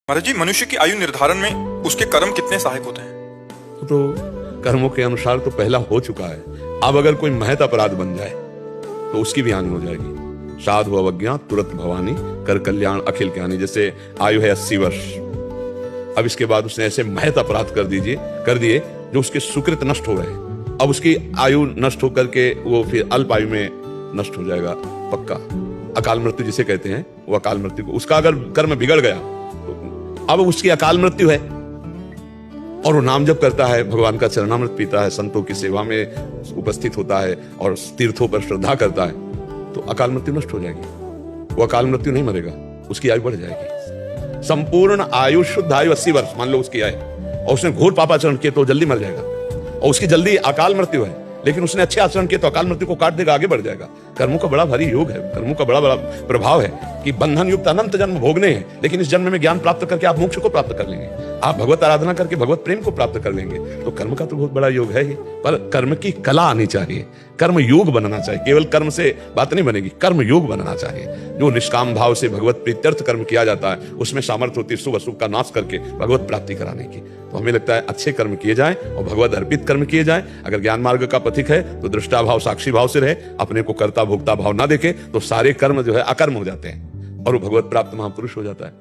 महाराज जी, मनुष्य की आयु निर्धारण में उसके कर्म कितने सहायक होते हैं? तो कर्मों के अनुसार तो पहला हो चुका है। अब अगर कोई महत अपराध बन जाए तो उसकी भी हानि हो जाएगी। साधु अवज्ञा तुरंत भवानी, कर कल्याण अखिल ज्ञानी। जैसे आयु है 80 वर्ष, अब इसके बाद उसने ऐसे महत अपराध कर दिए जो उसके सुकृत नष्ट हो गए। अब उसकी आयु नष्ट होकर के वो फिर अल्प आयु में नष्ट हो जाएगा पक्का। अकाल मृत्यु जिसे कहते हैं, वो अकाल मृत्यु को, उसका अगर कर्म बिगड़ गया तो अब उसकी अकाल मृत्यु है। और वो नाम जप करता है, भगवान का चरणामृत पीता है, संतों की सेवा में उपस्थित होता है और तीर्थों पर श्रद्धा करता है, तो अकाल मृत्यु नष्ट हो जाएगी। वो अकाल मृत्यु नहीं मरेगा, उसकी आयु बढ़ जाएगी। संपूर्ण आयु, शुद्ध आयु 80 वर्ष मान लो उसकी आयु, और उसने घोर पापाचरण किए तो जल्दी मर जाएगा, और उसकी जल्दी अकाल मृत्यु है। लेकिन उसने अच्छे आचरण किए तो अकाल मृत्यु को काट देगा, आगे बढ़ जाएगा। कर्मों का बड़ा भारी योग है, कर्मों का बड़ा प्रभाव है कि बंधन युक्त अनंत जन्म भोगने हैं, लेकिन इस जन्म में ज्ञान प्राप्त करके आप मोक्ष को प्राप्त कर लेंगे, आप भगवत आराधना करके भगवत प्रेम को प्राप्त कर लेंगे। तो कर्म का तो बहुत बड़ा योग है ही, पर कर्म की कला आनी चाहिए, कर्म योग बनना चाहिए। केवल कर्म से बात नहीं बनेगी, कर्म योग बनना चाहिए। जो निष्काम भाव से भगवत प्रीत्यर्थ कर्म किया जाता है, उसमें सामर्थ्य होती है शुभ अशुभ का नाश करके भगवत प्राप्ति कराने की। तो हमें लगता है अच्छे कर्म किए जाएं और भगवत अर्पित कर्म किए जाएं। अगर ज्ञान मार्ग का पथिक है तो दृष्टा भाव साक्षी भाव से रहे, अपने को कर्ता भोक्ता भाव ना देखे, तो सारे कर्म जो है अकर्म हो जाते हैं और वो भगवत प्राप्त महापुरुष हो जाता है।